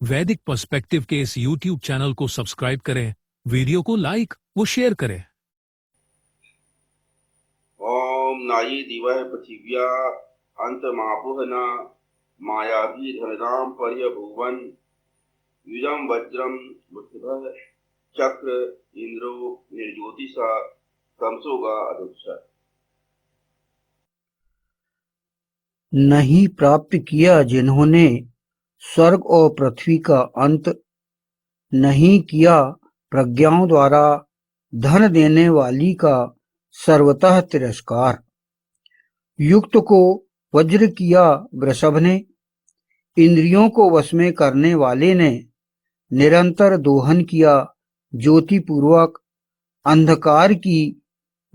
वैदिक पर्सपेक्टिव के इस YouTube चैनल को सब्सक्राइब करें, वीडियो को लाइक व शेयर करें। ओम नाई दिवह पृथिव्या अंतमापुहना मायाभिधनदाम पर्यभुवन युजम वज्रम बुद्धः चक्र इंद्रो निर्ज्योतिषा तमसोगा अदुक्षा। नहीं प्राप्त किया जिन्होंने स्वर्ग और पृथ्वी का अंत, नहीं किया प्रज्ञाओं द्वारा धन देने वाली का सर्वतः तिरस्कार। युक्त को वज्र किया वृषभ ने, इंद्रियों को वश में करने वाले ने निरंतर दोहन किया ज्योति पूर्वक अंधकार की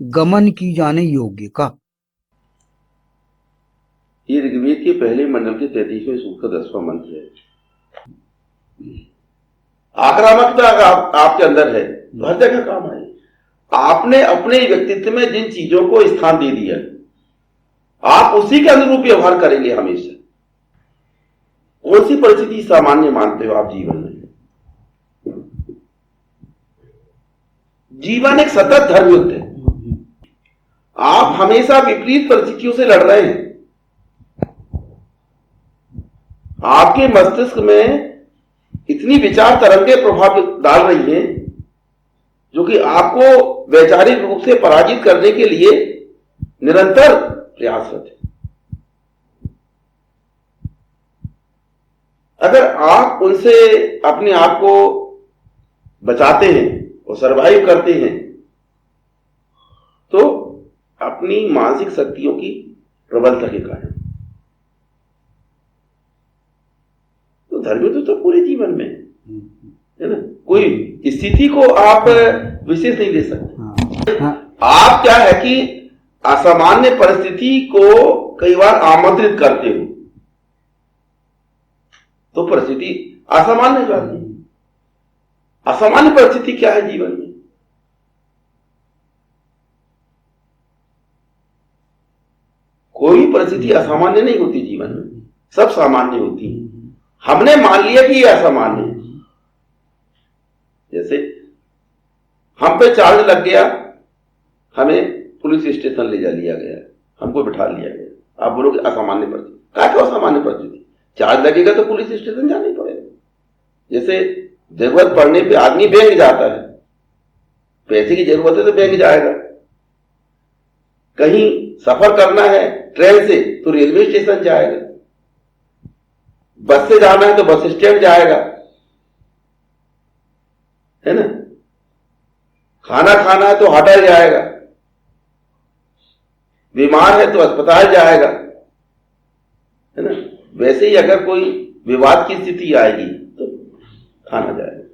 गमन की जाने योग्य का। ये ऋग्वेद के पहले मंडल के 33वें सूक्त का 10वां मंत्र है। आक्रामकता आपके अंदर है तो हर जगह काम आए। आपने अपने व्यक्तित्व में जिन चीजों को स्थान दे दिया, आप उसी के अनुरूप व्यवहार करेंगे हमेशा। कौन सी परिस्थिति सामान्य मानते हो आप जीवन में? जीवन एक सतत धर्म युद्ध है। आप हमेशा विपरीत परिस्थितियों से लड़ रहे हैं। आपके मस्तिष्क में इतनी विचार तरंगें प्रभाव डाल रही हैं जो कि आपको वैचारिक रूप से पराजित करने के लिए निरंतर प्रयासरत है। अगर आप उनसे अपने आप को बचाते हैं और सरवाइव करते हैं तो अपनी मानसिक शक्तियों की प्रबलता के कारण। तो धर्म तो पूरे जीवन में है ना, कोई स्थिति को आप विशेष नहीं दे सकते। आप क्या है कि असामान्य परिस्थिति को कई बार आमंत्रित करते हो तो परिस्थिति असामान्य जाती है। असामान्य परिस्थिति क्या है जीवन में? कोई परिस्थिति असामान्य नहीं होती जीवन में, सब सामान्य होती है। हमने मान लिया कि ये असामान्य है। जैसे हम पे चार्ज लग गया, हमें पुलिस स्टेशन ले जा लिया गया, हमको बिठा लिया गया। आप बोलोगे असामान्य परिस्थिति। क्या क्यों असामान्य परिस्थिति? चार्ज लगेगा तो पुलिस स्टेशन जाना ही पड़ेगा। जैसे जरूरत पड़ने पे आदमी बैंक जाता है, पैसे की जरूरत है तो बैंक जाएगा। कहीं सफर करना है ट्रेन से तो रेलवे स्टेशन जाएगा। बस से जाना है तो बस स्टैंड जाएगा, है ना। खाना खाना है तो होटल जाएगा, बीमार है तो अस्पताल जाएगा, है ना। वैसे ही अगर कोई विवाद की स्थिति आएगी तो थाना जाएगा,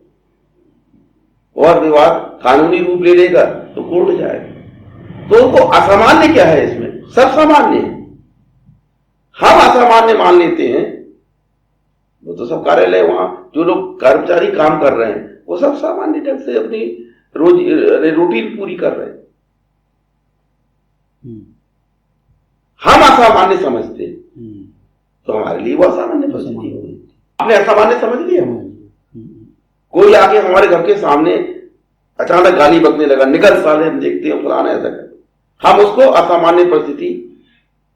और विवाद कानूनी रूप ले लेगा तो कोर्ट जाएगा। तो उनको असामान्य क्या है इसमें? सब सामान्य है। हम असामान्य मान लेते हैं। वो तो सब कार्यालय, वहां जो लोग कर्मचारी काम कर रहे हैं वो सब सामान्य ढंग से अपनी रूटीन पूरी कर रहे हैं। हम असामान्य समझते हैं तो हमारे लिए वो असामान्य परिस्थिति हो गई। आपने असामान्य समझ लिया। कोई आके हमारे घर के सामने अचानक गाली बकने लगा, निकल साले, हम देखते हैं फलाना ऐसा कर, हम उसको असामान्य परिस्थिति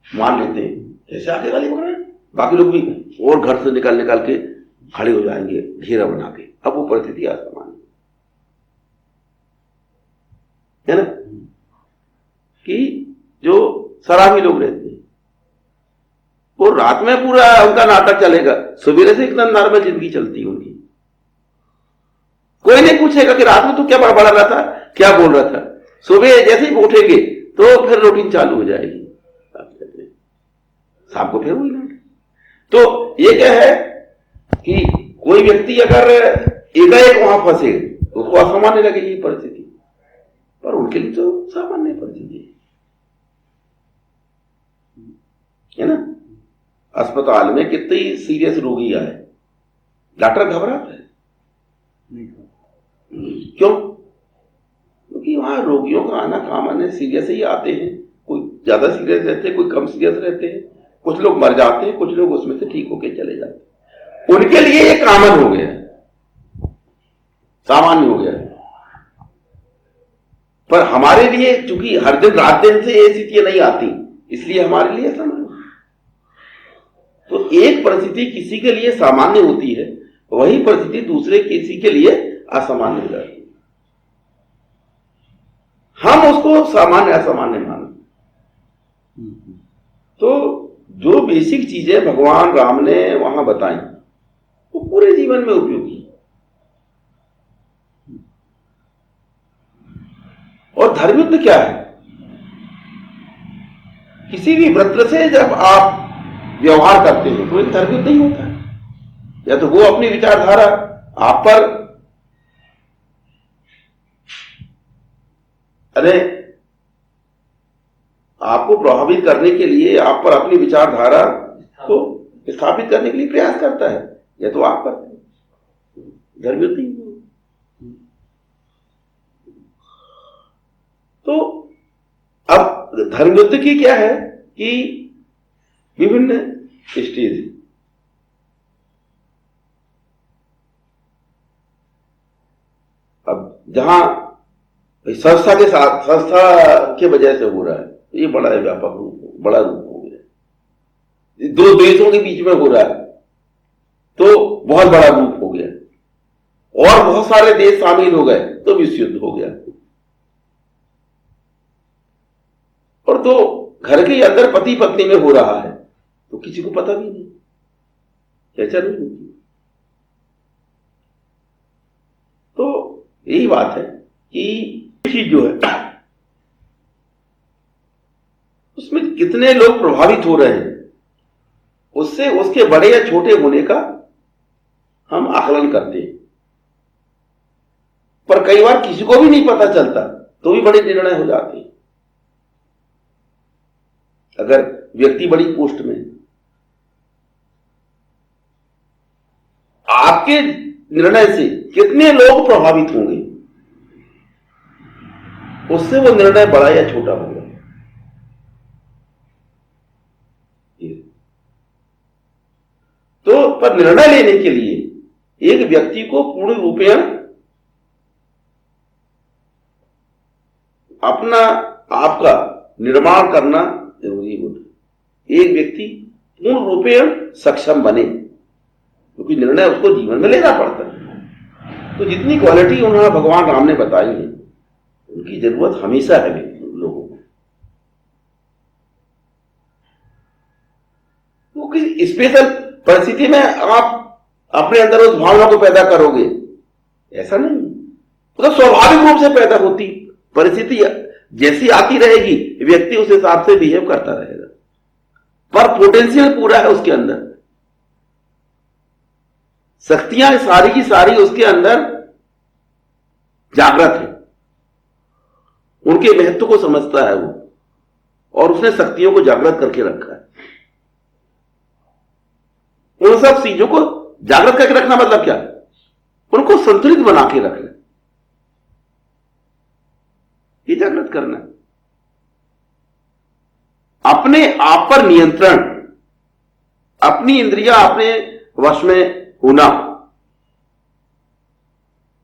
मान लेते हैं। जैसे आके गाली बक रहे हैं, बाकी लोग भी और घर से निकल के खड़े हो जाएंगे घेरा बना के। अब वो परिस्थिति असामान्य है ना। कि जो शराबी लोग रहते हैं वो रात में पूरा उनका नाटक चलेगा, सवेरे से एकदम नॉर्मल जिंदगी चलती है उनकी। कोई नहीं पूछेगा कि रात में तू क्या बड़बड़ा रहा था, क्या बोल रहा था। सुबह जैसे ही उठेंगे तो फिर रूटीन चालू हो जाएगी, शाम को फिर वही नाटक। तो ये क्या है कि कोई व्यक्ति अगर एकाएक वहां फंसे तो उसको असामान्य लगेगी परिस्थिति, पर उनके लिए तो सामान्य परिस्थिति है ना। अस्पताल में कितने सीरियस रोगी आए, डॉक्टर घबराता है। क्यों? क्योंकि वहां रोगियों का आना कॉमन है, सीरियस ही आते हैं। कोई ज्यादा सीरियस रहते हैं, कोई कम सीरियस रहते हैं। कुछ लोग मर जाते हैं, कुछ लोग उसमें से ठीक होके चले जाते हैं। उनके लिए ये कॉमन हो गया, सामान्य हो गया। पर हमारे लिए चूंकि हर दिन रात दिन से ये स्थितियां नहीं आती, इसलिए हमारे लिए सामान्य। तो एक परिस्थिति किसी के लिए सामान्य होती है, वही परिस्थिति दूसरे किसी के लिए असामान्य हो जाती है। हम उसको सामान्य असामान्य मानते। तो जो बेसिक चीजें भगवान राम ने वहां बताई वो पूरे जीवन में उपयोगी। और धर्मयुद्ध क्या है? किसी भी वृत्त से जब आप व्यवहार करते हैं तो एक धर्मयुद्ध नहीं होता है। या तो वो अपनी विचारधारा आप पर आपको प्रभावित करने के लिए, आप पर अपनी विचारधारा को स्थापित करने के लिए प्रयास करता है, या तो आप करते हैं। धर्मयुद्ध नहीं। तो अब धर्मयुद्ध की क्या है कि विभिन्न स्टेज। अब जहां संस्था के साथ, संस्था के वजह से हो रहा है, ये बड़ा व्यापक रूप, बड़ा रूप हो गया। दो देशों के बीच में हो रहा है तो बहुत बड़ा रूप हो गया, और बहुत सारे देश शामिल हो गए तो विश्व युद्ध हो गया। और तो घर के अंदर पति पत्नी में हो रहा है तो किसी को पता भी नहीं, चर्चा नहीं होती। तो यही बात है कि चीज जो है उसमें कितने लोग प्रभावित हो रहे हैं, उससे उसके बड़े या छोटे होने का हम आकलन करते हैं। पर कई बार किसी को भी नहीं पता चलता तो भी बड़े निर्णय हो जाते हैं। अगर व्यक्ति बड़ी पोस्ट में, आपके निर्णय से कितने लोग प्रभावित होंगे, उससे वो निर्णय बड़ा या छोटा होगा। तो पर निर्णय लेने के लिए एक व्यक्ति को पूर्ण रूपेण अपना आपका निर्माण करना जरूरी होता है। एक व्यक्ति पूर्ण रूपेण सक्षम बने, क्योंकि निर्णय उसको जीवन में लेना पड़ता है। तो जितनी क्वालिटी उन्होंने भगवान राम ने बताई है, उनकी जरूरत हमेशा है लोगों को। क्योंकि स्पेशल परिस्थिति में आप अपने अंदर उस भावना को पैदा करोगे, ऐसा नहीं। तो स्वाभाविक रूप से पैदा होती परिस्थिति जैसी आती रहेगी, व्यक्ति उस हिसाब से बिहेव करता रहेगा। पर पोटेंशियल पूरा है उसके अंदर, शक्तियां सारी की सारी उसके अंदर जागृत है, उनके महत्व को समझता है वो, और उसने शक्तियों को जागृत करके रखा है। उन सब चीजों को जागृत करके रखना मतलब क्या? उनको संतुलित बना के रखना, ये जागृत करना। अपने आप पर नियंत्रण, अपनी इंद्रियां अपने वश में होना,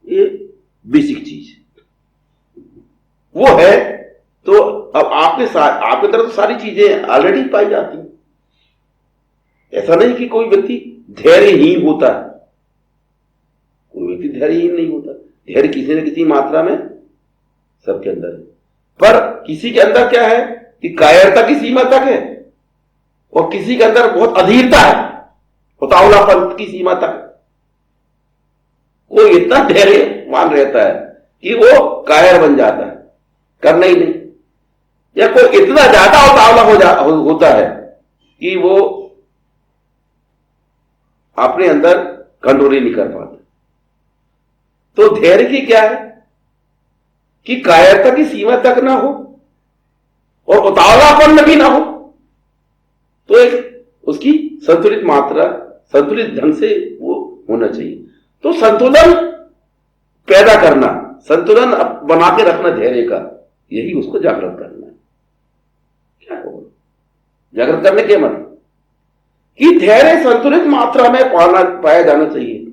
ये बेसिक चीज वो है। तो अब आपके तरफ सारी चीजें ऑलरेडी पाई जाती हैं। ऐसा नहीं कि कोई व्यक्ति धैर्यहीन होता है, कोई व्यक्ति धैर्यहीन नहीं होता। धैर्य किसी न किसी मात्रा में सबके अंदर है, पर किसी के अंदर क्या है कि कायरता की सीमा तक है, और किसी के अंदर बहुत अधीरता है, उतावलापन की सीमा तक। कोई इतना धैर्यवान रहता है कि वो कायर बन जाता है, करना ही नहीं, या कोई इतना ज्यादा उतावला होता है कि वो अपने अंदर कंट्रोल ही नहीं कर पाता। तो धैर्य की क्या है कि कायरता की सीमा तक ना हो और उतावलापन में भी ना हो, तो एक उसकी संतुलित मात्रा, संतुलित ढंग से वो होना चाहिए। तो संतुलन पैदा करना, संतुलन बना के रखना धैर्य का, यही उसको जागृत करना है। क्या होगा जागृत करने के मतलब? कि धैर्य संतुलित मात्रा में पाया जाना चाहिए।